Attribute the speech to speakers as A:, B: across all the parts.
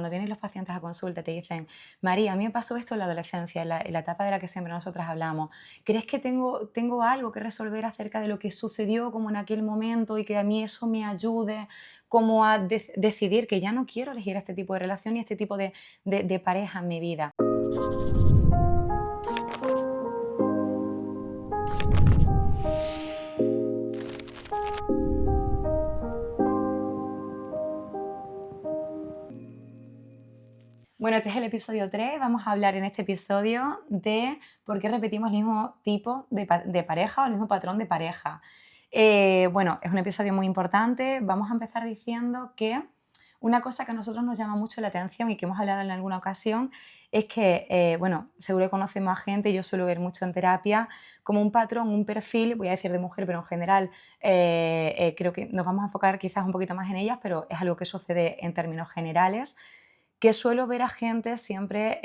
A: cuando vienen los pacientes a consulta te dicen, María, a mí me pasó esto en la adolescencia, en la etapa de la que siempre nosotras hablamos. ¿Crees que tengo algo que resolver acerca de lo que sucedió como en aquel momento y que a mí eso me ayude como a decidir que ya no quiero elegir este tipo de relación y este tipo de pareja en mi vida? Bueno, este es el episodio 3. Vamos a hablar en este episodio de por qué repetimos el mismo tipo de pareja o el mismo patrón de pareja. Bueno, es un episodio muy importante. Vamos a empezar diciendo que una cosa que a nosotros nos llama mucho la atención y que hemos hablado en alguna ocasión es que, bueno, seguro que conocemos a gente, yo suelo ver mucho en terapia, como un patrón, un perfil, voy a decir de mujer, pero en general creo que nos vamos a enfocar quizás un poquito más en ellas, pero es algo que sucede en términos generales, que suelo ver a gente siempre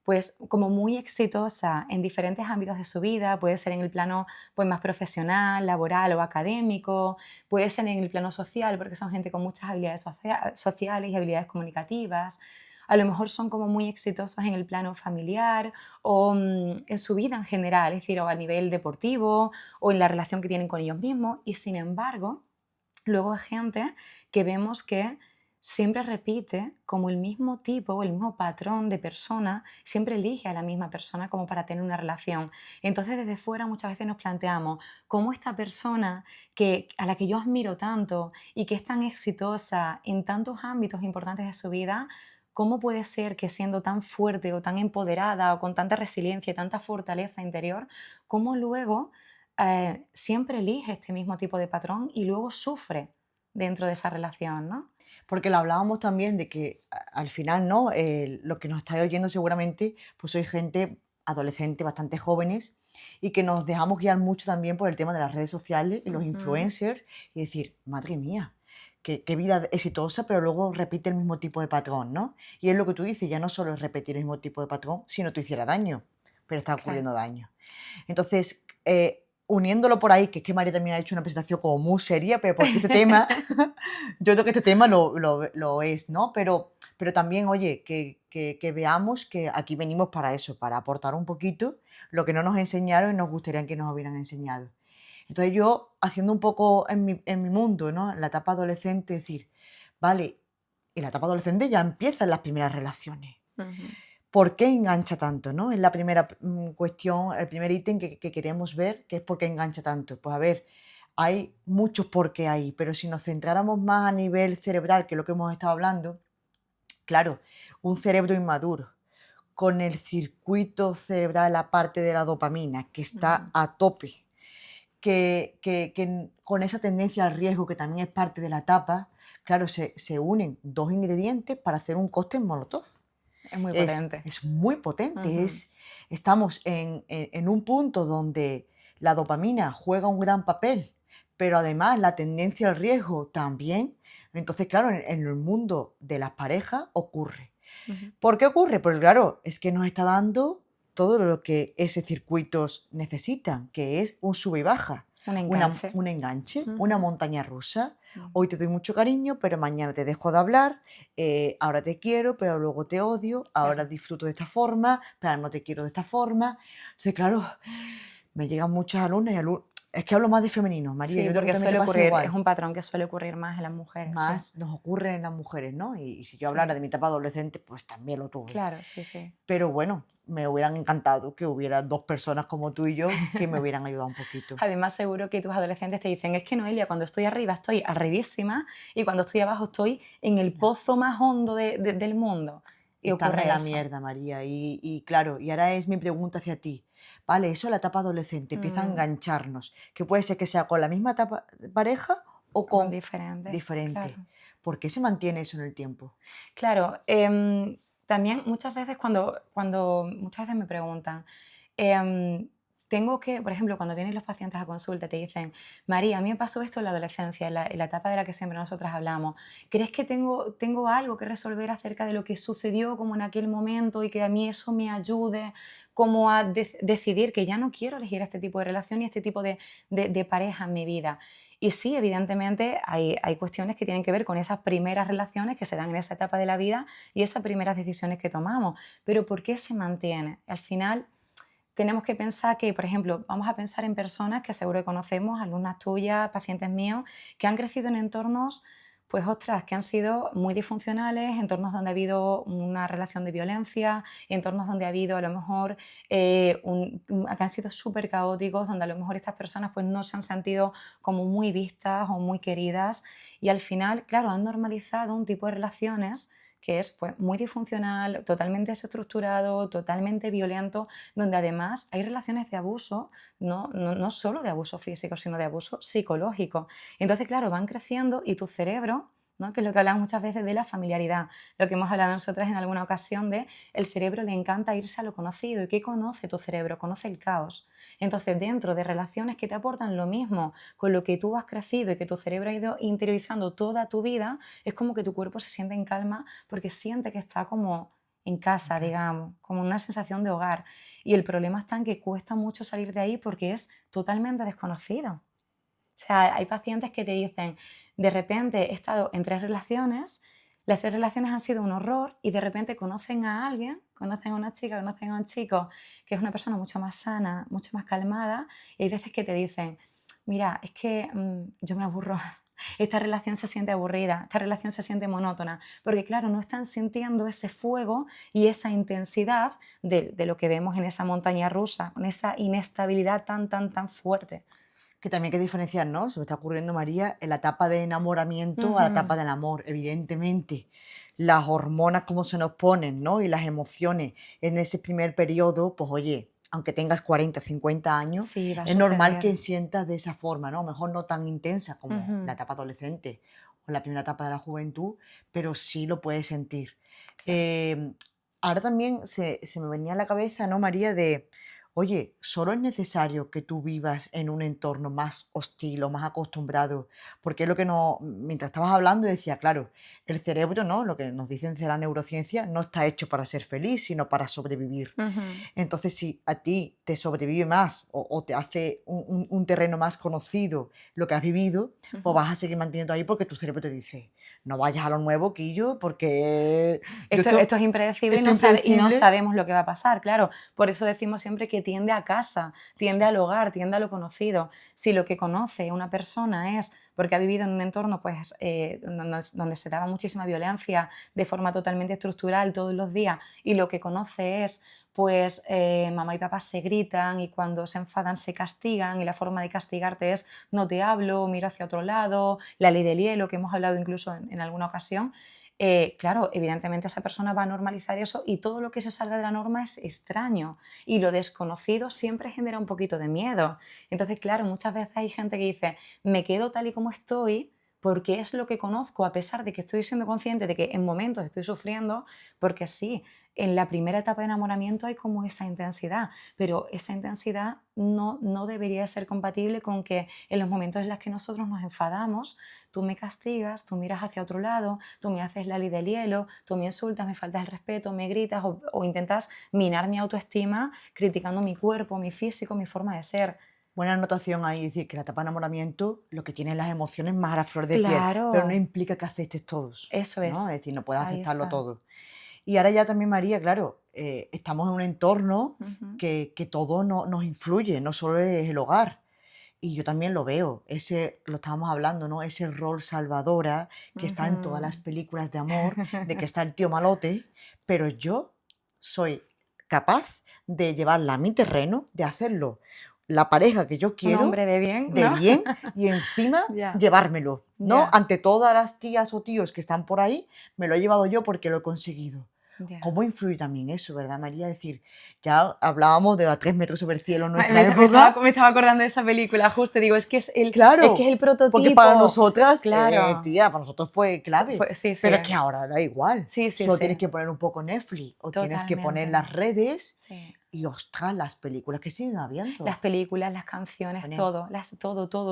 A: pues como muy exitosa en diferentes ámbitos de su vida, puede ser en el plano pues más profesional, laboral o académico, puede ser en el plano social porque son gente con muchas habilidades sociales y habilidades comunicativas, a lo mejor son como muy exitosos en el plano familiar o en su vida en general, es decir, o a nivel deportivo o en la relación que tienen con ellos mismos, y sin embargo luego hay gente que vemos que siempre repite como el mismo tipo o el mismo patrón de persona, siempre elige a la misma persona como para tener una relación. Entonces desde fuera muchas veces nos planteamos cómo esta persona a la que yo admiro tanto y que es tan exitosa en tantos ámbitos importantes de su vida, ¿cómo puede ser que siendo tan fuerte o tan empoderada o con tanta resiliencia y tanta fortaleza interior, cómo luego siempre elige este mismo tipo de patrón y luego sufre dentro de esa relación, ¿no?
B: Porque lo hablábamos también de que al final, ¿no? Lo que nos estáis oyendo seguramente, pues sois gente adolescente, bastante jóvenes, y que nos dejamos guiar mucho también por el tema de las redes sociales y los
A: Ujú.
B: influencers, y decir, madre mía, qué vida exitosa, pero luego repite el mismo tipo de patrón, ¿no? Y es lo que tú dices, ya no solo es repetir el mismo tipo de patrón, sino te hiciera daño, pero está
A: Claro.
B: ocurriendo daño. Entonces, uniéndolo por ahí, que es que María también ha hecho una presentación como muy seria, pero porque este tema, yo creo que este tema lo es, ¿no? Pero también, oye, que veamos que aquí venimos para eso, para aportar un poquito lo que no nos enseñaron y nos gustaría que nos hubieran enseñado. Entonces yo, haciendo un poco en mi mundo, ¿no? En la etapa adolescente, decir, vale, en la etapa adolescente ya empiezan las primeras relaciones.
A: Ujú.
B: ¿Por qué engancha tanto, no? Es la primera, cuestión, el primer ítem que queremos ver, que es por qué engancha tanto. Pues a ver, hay muchos por qué ahí, pero si nos centráramos más a nivel cerebral, que es lo que hemos estado hablando, claro, un cerebro inmaduro, con el circuito cerebral, aparte de la dopamina, que está
A: Ujú.
B: a tope, con esa tendencia al riesgo, que también es parte de la etapa, claro, se unen 2 ingredientes para hacer un cóctel molotov.
A: Es muy
B: Es
A: potente.
B: es muy potente,
A: Ujú.
B: estamos en un punto donde la dopamina juega un gran papel, pero además la tendencia al riesgo también. Entonces, claro, en el mundo de las parejas ocurre.
A: Ujú.
B: ¿Por qué ocurre? Pues claro, es que nos está dando todo lo que esos circuitos necesitan, que es un sube y baja,
A: Un enganche.
B: un enganche, una
A: Ujú.
B: montaña rusa.
A: Ujú.
B: Hoy te doy mucho cariño, pero mañana te dejo de hablar, ahora te quiero, pero luego te odio, ahora
A: Claro.
B: disfruto de esta forma, pero no te quiero de esta forma. Entonces, claro, me llegan muchas alumnas y es que hablo más de femenino, María,
A: Sí,
B: yo creo que
A: porque
B: también te
A: suele
B: pasa
A: ocurrir, es
B: igual.
A: un patrón que suele ocurrir más en las mujeres, sí.
B: Más nos ocurre en las mujeres, ¿no? Y si yo hablara
A: Sí,
B: de mi etapa adolescente, pues también lo tuve.
A: claro, sí, sí.
B: Pero bueno, me hubieran encantado que hubiera 2 personas como tú y yo que me hubieran ayudado un poquito.
A: Además, seguro que tus adolescentes te dicen, es que Noelia, cuando estoy arriba estoy arribísima y cuando estoy abajo estoy en el
B: Ya.
A: pozo más hondo del mundo. Y
B: Están en
A: ocurre
B: la
A: eso.
B: mierda, María. Y claro, y ahora es mi pregunta hacia ti. Vale, eso es la etapa adolescente, empieza a
A: Mm,
B: engancharnos, que puede ser que sea con la misma etapa pareja o
A: o con
B: con
A: diferentes, claro.
B: diferente. ¿Por qué se mantiene eso en el tiempo?
A: Claro, también muchas veces cuando muchas veces me preguntan, em, tengo que, por ejemplo, cuando vienen los pacientes a consulta te dicen, María, a mí me pasó esto en la adolescencia, en la etapa de la que siempre nosotras hablamos. ¿Crees que tengo algo que resolver acerca de lo que sucedió como en aquel momento y que a mí eso me ayude como a decidir que ya no quiero elegir este tipo de relación y este tipo de pareja en mi vida? Y sí, evidentemente hay cuestiones que tienen que ver con esas primeras relaciones que se dan en esa etapa de la vida y esas primeras decisiones que tomamos. Pero ¿por qué se mantiene? Al final tenemos que pensar que, por ejemplo, vamos a pensar en personas que seguro que conocemos, alumnas tuyas, pacientes míos, que han crecido en entornos, pues ostras, que han sido muy disfuncionales, entornos donde ha habido una relación de violencia, entornos donde ha habido a lo mejor que han sido súper caóticos, donde a lo mejor estas personas pues no se han sentido como muy vistas o muy queridas y al final, claro, han normalizado un tipo de relaciones que es pues, muy disfuncional, totalmente desestructurado, totalmente violento, donde además hay relaciones de abuso, no solo de abuso físico, sino de abuso psicológico. Entonces, claro, van creciendo y tu cerebro, ¿no? Que es lo que hablamos muchas veces de la familiaridad, lo que hemos hablado nosotras en alguna ocasión de el cerebro le encanta irse a lo conocido. ¿Y qué conoce tu cerebro? Conoce el caos. Entonces, dentro de relaciones que te aportan lo mismo con lo que tú has crecido y que tu cerebro ha ido interiorizando toda tu vida, es como que tu cuerpo se siente en calma porque siente que está como en casa, digamos, como una sensación de hogar. Y el problema está en que cuesta mucho salir de ahí porque es totalmente desconocido. O sea, hay pacientes que te dicen, de repente he estado en 3 relaciones, las 3 relaciones han sido un horror y de repente conocen a alguien, conocen a una chica, conocen a un chico que es una persona mucho más sana, mucho más calmada y hay veces que te dicen, mira, es que yo me aburro, esta relación se siente aburrida, esta relación se siente monótona, porque claro, no están sintiendo ese fuego y esa intensidad de lo que vemos en esa montaña rusa, con esa inestabilidad tan fuerte.
B: Que también hay que diferenciar, ¿no? Se me está ocurriendo, María, en la etapa de enamoramiento a la etapa del amor, evidentemente. Las hormonas, cómo se nos ponen, ¿no? Y las emociones en ese primer periodo, pues oye, aunque tengas 40, 50 años,
A: Sí, va a
B: es normal
A: suceder.
B: que sientas de esa forma, ¿no? A lo mejor no tan intensa como la
A: Ujú,
B: etapa adolescente o la primera etapa de la juventud, pero sí lo puedes sentir.
A: claro.
B: Eh, Ahora también se me venía a la cabeza, ¿no, María? De, oye, solo es necesario que tú vivas en un entorno más hostil o más acostumbrado, porque es lo que no, mientras estabas hablando decía, claro, el cerebro, ¿no? Lo que nos dicen de la neurociencia, no está hecho para ser feliz, sino para sobrevivir.
A: Ujú,
B: Entonces, si a ti te sobrevive más o te hace un terreno más conocido lo que has vivido, pues
A: ujú.
B: vas a seguir manteniendo ahí porque tu cerebro te dice, no vayas a lo nuevo, Quillo, porque yo
A: Esto es impredecible
B: esto es
A: y no
B: impredecible.
A: sabemos lo que va a pasar, claro. Por eso decimos siempre que tiende a casa, tiende
B: Sí.
A: al hogar, tiende a lo conocido. Si lo que conoce una persona es porque ha vivido en un entorno pues, donde se daba muchísima violencia de forma totalmente estructural todos los días y lo que conoce es pues mamá y papá se gritan y cuando se enfadan se castigan y la forma de castigarte es no te hablo, miro hacia otro lado, la ley del hielo que hemos hablado incluso en alguna ocasión, claro, evidentemente esa persona va a normalizar eso y todo lo que se salga de la norma es extraño y lo desconocido siempre genera un poquito de miedo. Entonces, claro, muchas veces hay gente que dice, me quedo tal y como estoy porque es lo que conozco, a pesar de que estoy siendo consciente de que en momentos estoy sufriendo, porque sí, en la primera etapa de enamoramiento hay como esa intensidad, pero esa intensidad no debería ser compatible con que en los momentos en los que nosotros nos enfadamos, tú me castigas, tú miras hacia otro lado, tú me haces la ley del hielo, tú me insultas, me faltas el respeto, me gritas o intentas minar mi autoestima criticando mi cuerpo, mi físico, mi forma de ser.
B: Buena anotación ahí, decir que la etapa de enamoramiento lo que tiene es las emociones más a la flor de piel, pero no
A: Claro,
B: implica que aceptes todos,
A: eso
B: ¿no?
A: es,
B: Es decir, no puedes
A: ahí
B: aceptarlo
A: está.
B: todo. Y ahora ya también, María, claro, estamos en un entorno
A: Ujú,
B: que todo nos influye, no solo es el hogar. Y yo también lo veo, ese, lo estábamos hablando, ¿no? Ese rol salvadora que está en todas las
A: ujú.
B: películas de amor, de que está el tío malote, pero yo soy capaz de llevarla a mi terreno, de hacerlo la pareja que yo
A: Un
B: quiero,
A: hombre de bien,
B: de
A: ¿no?
B: bien, y encima
A: Ya,
B: llevármelo, ¿no?
A: ya,
B: Ante todas las tías o tíos que están por ahí, me lo he llevado yo porque lo he conseguido.
A: ya.
B: ¿Cómo influye también eso, verdad, María? Es decir, ya hablábamos de los 3 metros sobre el cielo en
A: Ay,
B: nuestra época.
A: me estaba acordando de esa película, justo, digo, es que es
B: Claro,
A: el
B: porque para
A: prototipo.
B: nosotras,
A: Claro,
B: tía, para nosotros fue clave,
A: sí, sí,
B: pero es que ahora da igual.
A: sí, sí,
B: Solo tienes
A: sí,
B: que poner un poco Netflix o tienes que poner
A: totalmente.
B: las redes
A: Sí.
B: y ostras, las películas que siguen
A: Las
B: habiendo.
A: películas, las canciones,
B: Ponen,
A: todo,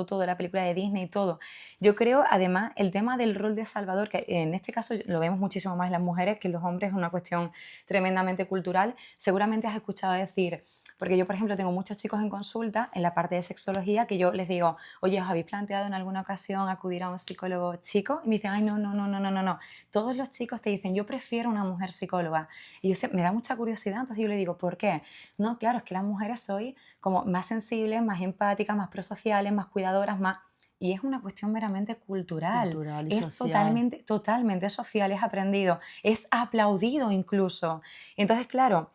A: todo, la película de Disney, todo. Yo creo, además, el tema del rol de salvador, que en este caso lo vemos muchísimo más en las mujeres que en los hombres, es una cuestión tremendamente cultural. Seguramente has escuchado decir, Porque yo, por ejemplo, tengo muchos chicos en consulta en la parte de sexología que yo les digo, oye, ¿os habéis planteado en alguna ocasión acudir a un psicólogo chico? Y me dicen, ay, no, no, no, no, no, no, no. Todos los chicos te dicen, yo prefiero una mujer psicóloga. Y me da mucha curiosidad, entonces yo le digo, ¿por qué? No, claro, es que las mujeres soy como más sensibles, más empáticas, más prosociales, más cuidadoras, más... Y es una cuestión meramente cultural,
B: Cultural y
A: es
B: social.
A: totalmente, totalmente social, es aprendido, es aplaudido incluso. Entonces, claro,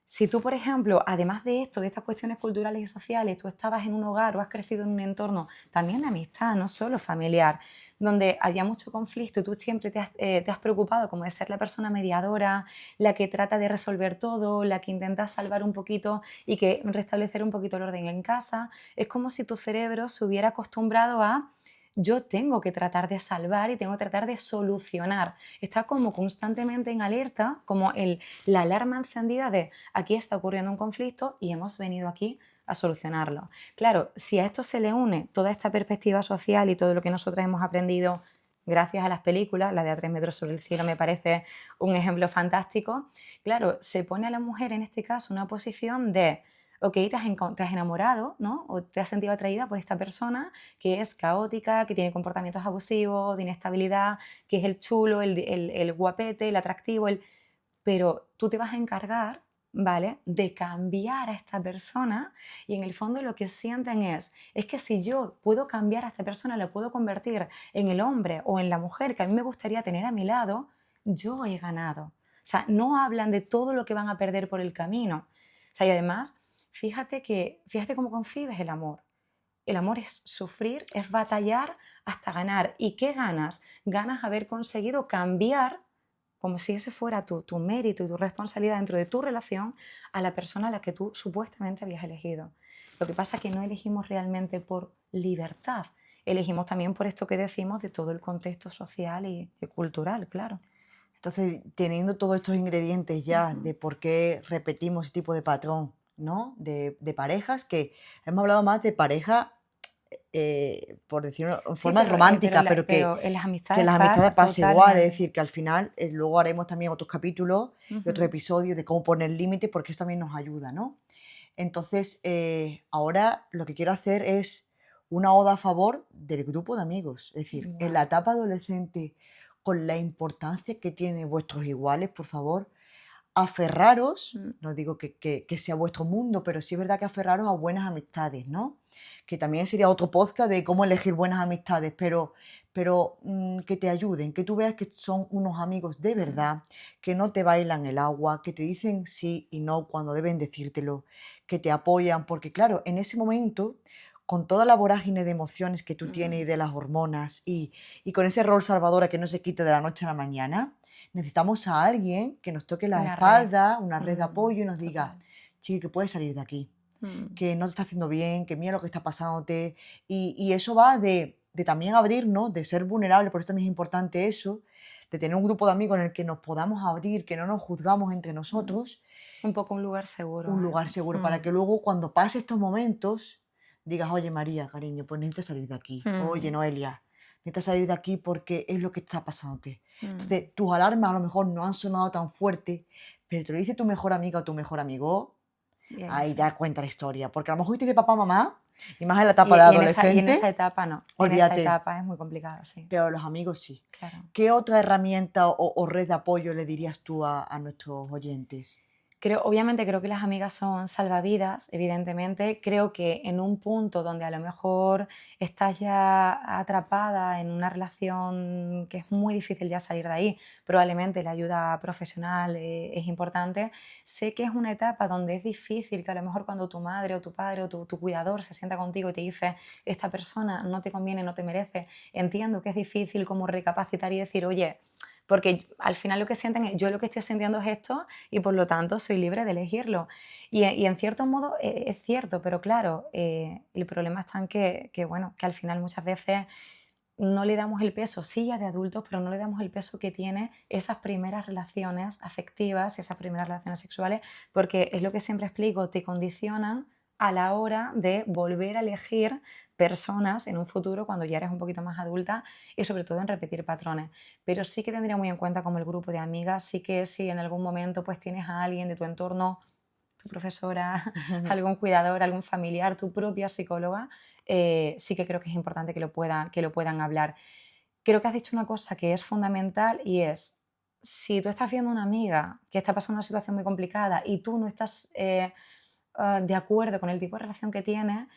A: si tú, por ejemplo, además de esto, de estas cuestiones culturales y sociales, tú estabas en un hogar o has crecido en un entorno también de amistad, no solo familiar, donde había mucho conflicto y tú siempre te has preocupado como de ser la persona mediadora, la que trata de resolver todo, la que intenta salvar un poquito y que restablecer un poquito el orden en casa, es como si tu cerebro se hubiera acostumbrado a yo tengo que tratar de salvar y tengo que tratar de solucionar. Está como constantemente en alerta, como la alarma encendida de aquí está ocurriendo un conflicto y hemos venido aquí a solucionarlo. Claro, si a esto se le une toda esta perspectiva social y todo lo que nosotros hemos aprendido gracias a las películas, la de A 3 metros sobre el cielo me parece un ejemplo fantástico, claro, se pone a la mujer en este caso una posición de ok, te has enamorado, ¿no? O te has sentido atraída por esta persona que es caótica, que tiene comportamientos abusivos, de inestabilidad, que es el chulo, el guapete, el atractivo, pero tú te vas a encargar, ¿vale?, de cambiar a esta persona y en el fondo lo que sienten es que si yo puedo cambiar a esta persona, la puedo convertir en el hombre o en la mujer que a mí me gustaría tener a mi lado, yo he ganado. O sea, no hablan de todo lo que van a perder por el camino. O sea, y además, fíjate cómo concibes el amor. El amor es sufrir, es batallar hasta ganar. ¿Y qué ganas? Ganas haber conseguido cambiar, como si ese fuera tu mérito y tu responsabilidad dentro de tu relación, a la persona a la que tú supuestamente habías elegido. Lo que pasa es que no elegimos realmente por libertad, elegimos también por esto que decimos de todo el contexto social y cultural, claro.
B: Entonces, teniendo todos estos ingredientes ya de por qué repetimos ese tipo de patrón, ¿no? De parejas, que hemos hablado más de pareja, por decirlo en
A: Sí,
B: forma romántica, pero
A: pero en las
B: que
A: amistades
B: las amistades
A: pasa
B: pasa igual, es
A: totalmente.
B: decir, que al final luego haremos también otros capítulos y otros
A: Ujú.
B: episodios de cómo poner límites, porque eso también nos ayuda, ¿no? Entonces, ahora lo que quiero hacer es una oda a favor del grupo de amigos. Es decir, en la
A: Vale.
B: etapa adolescente, con la importancia que tienen vuestros iguales, por favor, aferraros,
A: Mm.
B: no digo que sea vuestro mundo, pero sí es verdad que aferraros a buenas amistades, ¿no? Que también sería otro podcast de cómo elegir buenas amistades, pero que te ayuden, que tú veas que son unos amigos de
A: Mm.
B: verdad, que no te bailan el agua, que te dicen sí y no cuando deben decírtelo, que te apoyan, porque claro, en ese momento, con toda la vorágine de emociones que tú tienes y
A: Mm.
B: de las hormonas y con ese rol salvadora que no se quita de la noche a la mañana, necesitamos a alguien que nos toque la
A: Una red.
B: espalda, una red de apoyo y nos diga,
A: Total.
B: chiqui, que puedes salir de aquí,
A: Mm.
B: que no te está haciendo bien, que mira lo que está pasándote. Y eso va de también abrirnos, de ser vulnerable, por eso también es importante eso, de tener un grupo de amigos en el que nos podamos abrir, que no nos juzgamos entre
A: Mm.
B: nosotros,
A: Un poco un lugar seguro,
B: un lugar
A: ¿verdad?
B: seguro para
A: Mm.
B: que luego cuando pase estos momentos digas, oye María, cariño, pues necesitas salir de aquí. Oye
A: Mm.
B: Noelia, necesitas salir de aquí porque es lo que está pasándote.
A: Mm.
B: Entonces, tus alarmas a lo mejor no han sonado tan fuerte, pero te lo dice tu mejor amiga o tu mejor amigo,
A: Y ahí
B: ahí
A: sí.
B: ya cuenta la historia. Porque a lo mejor te de papá, mamá, y más en la etapa
A: Y,
B: de
A: y en esa
B: adolescente,
A: etapa no. En esa
B: olvídate,
A: etapa es muy complicado, sí.
B: pero los amigos sí.
A: Claro.
B: ¿Qué otra herramienta o red de apoyo le dirías tú a nuestros oyentes?
A: Obviamente creo que las amigas son salvavidas, evidentemente. Creo que en un punto donde a lo mejor estás ya atrapada en una relación que es muy difícil ya salir de ahí, probablemente la ayuda profesional es importante. Sé que es una etapa donde es difícil que a lo mejor cuando tu madre o tu padre o tu cuidador se sienta contigo y te dice esta persona no te conviene, no te merece, entiendo que es difícil como recapacitar y decir, oye, porque al final lo que sienten es yo lo que estoy sintiendo es esto y por lo tanto soy libre de elegirlo. Y en cierto modo es cierto, pero claro, el problema está en bueno, que al final muchas veces no le damos el peso, sí ya de adultos, pero no le damos el peso que tiene esas primeras relaciones afectivas y esas primeras relaciones sexuales, porque es lo que siempre explico, te condicionan a la hora de volver a elegir personas en un futuro cuando ya eres un poquito más adulta y sobre todo en repetir patrones. Pero sí que tendría muy en cuenta como el grupo de amigas, sí que si en algún momento pues tienes a alguien de tu entorno tu profesora, algún cuidador, algún familiar, tu propia psicóloga, sí que creo que es importante que lo puedan hablar. Creo que has dicho una cosa que es fundamental y es, si tú estás viendo a una amiga que está pasando una situación muy complicada y tú no estás de acuerdo con el tipo de relación que tiene,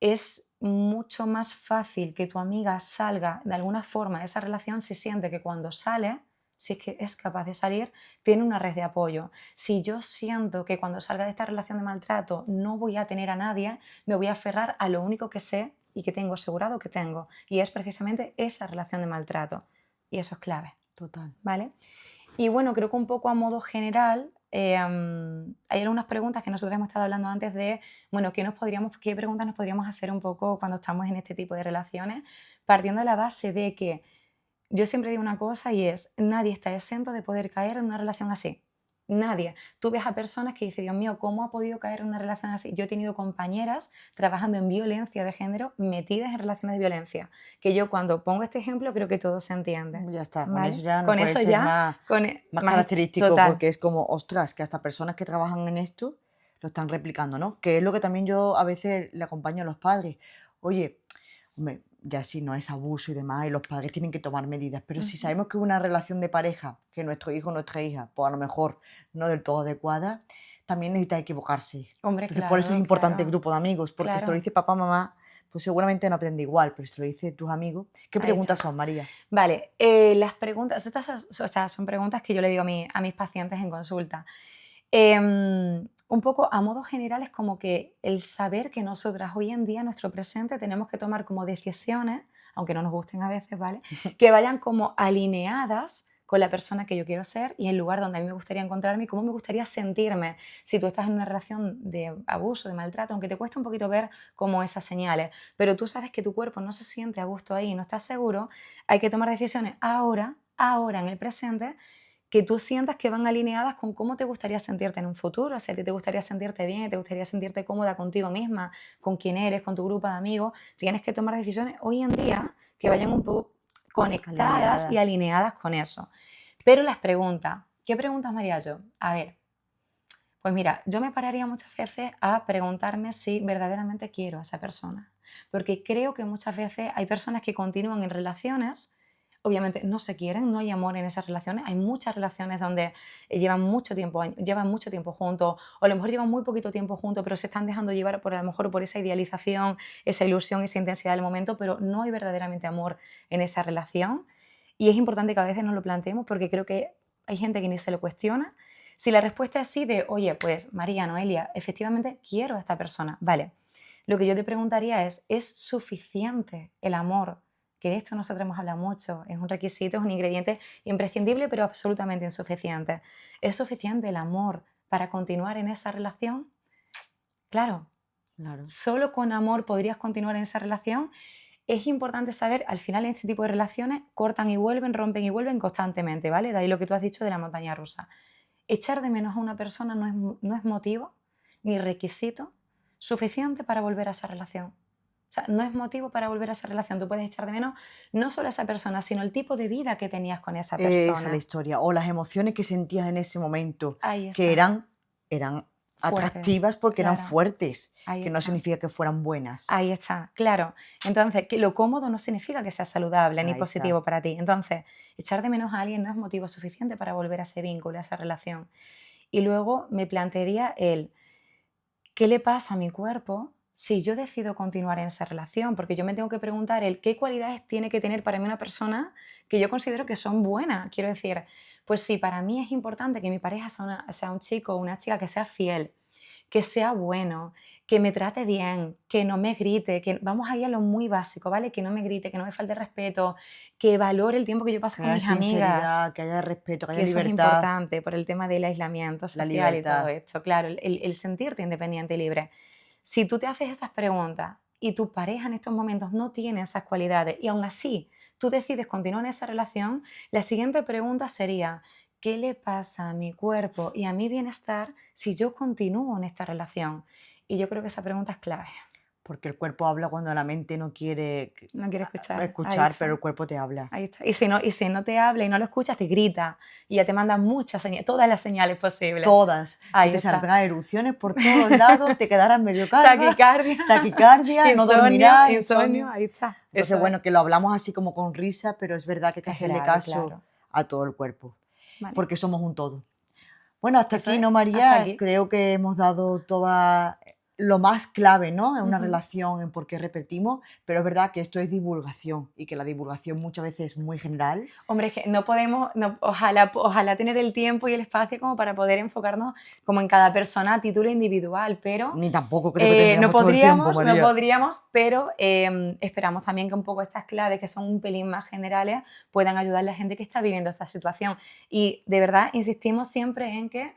A: es mucho más fácil que tu amiga salga de alguna forma de esa relación si siente que cuando sale, si es que es capaz de salir, tiene una red de apoyo. Si yo siento que cuando salga de esta relación de maltrato no voy a tener a nadie, me voy a aferrar a lo único que sé y que tengo asegurado que tengo, y es precisamente esa relación de maltrato. Y eso es clave,
B: Total.
A: ¿vale? Y bueno, creo que un poco a modo general, hay algunas preguntas que nosotros hemos estado hablando antes de, bueno, qué preguntas nos podríamos hacer un poco cuando estamos en este tipo de relaciones, partiendo de la base de que yo siempre digo una cosa y es, nadie está exento de poder caer en una relación así. Nadie. Tú ves a personas que dicen, Dios mío, ¿cómo ha podido caer en una relación así? Yo he tenido compañeras trabajando en violencia de género metidas en relaciones de violencia, que yo cuando pongo este ejemplo creo que todo se entiende.
B: Ya está, con
A: ¿Vale?
B: eso ya no
A: Con
B: puede
A: eso
B: ser
A: ya,
B: más, más
A: más
B: característico,
A: total.
B: porque es como, ostras, que hasta personas que trabajan en esto lo están replicando, ¿no? Que es lo que también yo a veces le acompaño a los padres. Oye, hombre, ya si no es abuso y demás, y los padres tienen que tomar medidas, pero si
A: Ujú.
B: sabemos que es una relación de pareja, que nuestro hijo o nuestra hija, pues a lo mejor no del todo adecuada, también necesita equivocarse.
A: Hombre,
B: Entonces, por eso es
A: claro,
B: importante el
A: claro,
B: grupo de amigos, porque si te lo
A: claro.
B: dice papá, mamá, pues seguramente no aprende igual, pero si te lo dice tus amigos, ¿qué
A: Ahí
B: preguntas
A: está.
B: son, María?
A: Vale, las preguntas, o sea, son preguntas que yo le digo a mis pacientes en consulta. Un poco a modo general es como que el saber que nosotras hoy en día, en nuestro presente, tenemos que tomar como decisiones, aunque no nos gusten a veces, ¿vale? Que vayan como alineadas con la persona que yo quiero ser y el lugar donde a mí me gustaría encontrarme y cómo me gustaría sentirme. Si tú estás en una relación de abuso, de maltrato, aunque te cueste un poquito ver como esas señales, pero tú sabes que tu cuerpo no se siente a gusto ahí, no estás seguro, hay que tomar decisiones ahora en el presente, que tú sientas que van alineadas con cómo te gustaría sentirte en un futuro, si a ti te gustaría sentirte bien, te gustaría sentirte cómoda contigo misma, con quién eres, con tu grupo de amigos, tienes que tomar decisiones hoy en día que vayan un poco conectadas y
B: Alineada.
A: alineadas con eso. Pero las preguntas, ¿qué preguntas me haría yo? A ver, pues mira, yo me pararía muchas veces a preguntarme si verdaderamente quiero a esa persona, porque creo que muchas veces hay personas que continúan en relaciones, obviamente no se quieren, no hay amor en esas relaciones, hay muchas relaciones donde llevan mucho tiempo juntos, o a lo mejor llevan muy poquito tiempo juntos, pero se están dejando llevar por a lo mejor por esa idealización, esa ilusión, esa intensidad del momento, pero no hay verdaderamente amor en esa relación. Y es importante que a veces nos lo planteemos porque creo que hay gente que ni se lo cuestiona. Si la respuesta es sí, de, oye, pues María, Noelia, efectivamente quiero a esta persona, vale. Lo que yo te preguntaría ¿es suficiente el amor? Que de esto nosotros hemos hablado mucho, es un requisito, es un ingrediente imprescindible, pero absolutamente insuficiente. ¿Es suficiente el amor para continuar en esa relación? Claro,
B: Claro.
A: solo con amor podrías continuar en esa relación. Es importante saber, al final en este tipo de relaciones cortan y vuelven, rompen y vuelven constantemente, ¿vale? De ahí lo que tú has dicho de la montaña rusa. Echar de menos a una persona no es motivo ni requisito suficiente para volver a esa relación. O sea, no es motivo para volver a esa relación. Tú puedes echar de menos no solo a esa persona, sino el tipo de vida que tenías con esa
B: Esa es la
A: persona.
B: historia. O las emociones que sentías en ese momento,
A: Ahí
B: que
A: está.
B: eran
A: Fuertes.
B: atractivas porque eran
A: Claro.
B: fuertes,
A: Ahí
B: que no
A: está.
B: significa que fueran buenas.
A: Ahí está, claro. Entonces, que lo cómodo no significa que sea saludable ni
B: Ahí está.
A: positivo para ti. Entonces, echar de menos a alguien no es motivo suficiente para volver a ese vínculo, a esa relación. Y luego me plantearía ¿qué le pasa a mi cuerpo si yo decido continuar en esa relación? Porque yo me tengo que preguntar qué cualidades tiene que tener para mí una persona que yo considero que son buenas. Quiero decir, pues sí, para mí es importante que mi pareja sea un chico o una chica que sea fiel, que sea bueno, que me trate bien, que no me grite, que vamos ahí a lo muy básico, ¿vale? Que no me grite, que no me falte respeto, que valore el tiempo que yo paso
B: Que
A: con
B: haya
A: mis amigas,
B: sinceridad, que haya respeto, que
A: que
B: haya
A: eso es
B: libertad.
A: importante por el tema del aislamiento
B: La
A: social y todo
B: libertad.
A: esto. Claro, el sentirte independiente y libre. Si tú te haces esas preguntas y tu pareja en estos momentos no tiene esas cualidades y aún así tú decides continuar en esa relación, la siguiente pregunta sería, ¿qué le pasa a mi cuerpo y a mi bienestar si yo continúo en esta relación? Y yo creo que esa pregunta es clave.
B: Porque el cuerpo habla cuando la mente no quiere
A: No quiere escuchar. Ahí
B: escuchar,
A: está.
B: pero el cuerpo te habla.
A: Ahí está. Y si no te habla y no lo escuchas, te grita. Y ya te manda muchas señales, todas las señales posibles.
B: Todas.
A: Ahí
B: Y te
A: está.
B: saldrán erupciones por todos lados, te quedarás medio calva,
A: Taquicardia,
B: no dormirás,
A: insomnio, ahí está.
B: Entonces,
A: Eso
B: bueno, que lo hablamos así como con risa, pero es verdad que hay que
A: es
B: hacerle
A: grave,
B: caso
A: claro.
B: a todo el cuerpo,
A: Vale.
B: porque somos un todo. Bueno, hasta
A: Eso
B: aquí,
A: es,
B: ¿no,
A: hasta
B: María?
A: aquí.
B: Creo que hemos dado toda lo más clave, ¿no? En una
A: Ujú.
B: relación, en por qué repetimos, pero es verdad que esto es divulgación y que la divulgación muchas veces es muy general.
A: Hombre, es que no podemos, ojalá tener el tiempo y el espacio como para poder enfocarnos como en cada persona a título individual, pero
B: Ni tampoco creo que tendríamos todo el tiempo,
A: no
B: María.
A: podríamos, pero esperamos también que un poco estas claves, que son un pelín más generales, puedan ayudar a la gente que está viviendo esta situación. Y de verdad insistimos siempre en que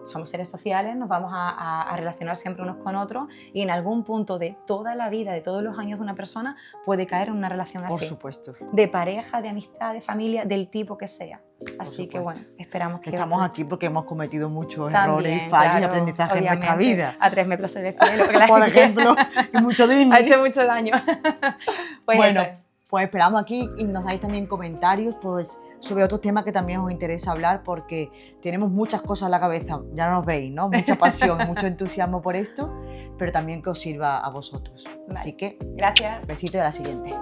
A: somos seres sociales, nos vamos a relacionar siempre unos con otros y en algún punto de toda la vida, de todos los años de una persona, puede caer en una relación
B: Por
A: así.
B: supuesto.
A: De pareja, de amistad, de familia, del tipo que sea. Así que bueno, esperamos que
B: estamos aquí porque hemos cometido muchos
A: también,
B: errores y fallos y
A: claro,
B: aprendizajes en nuestra
A: obviamente,
B: vida.
A: A 3 metros sobre el cielo. que la
B: Por
A: gente
B: ejemplo, y mucho
A: ha
B: Disney.
A: hecho mucho daño. Pues
B: Bueno,
A: eso es.
B: pues esperamos aquí y nos dais también comentarios pues, sobre otros temas que también os interesa hablar porque tenemos muchas cosas en la cabeza, ya nos veis, ¿no? Mucha pasión, mucho entusiasmo por esto, pero también que os sirva a vosotros.
A: Vale.
B: Así que,
A: Gracias.
B: besito de la siguiente.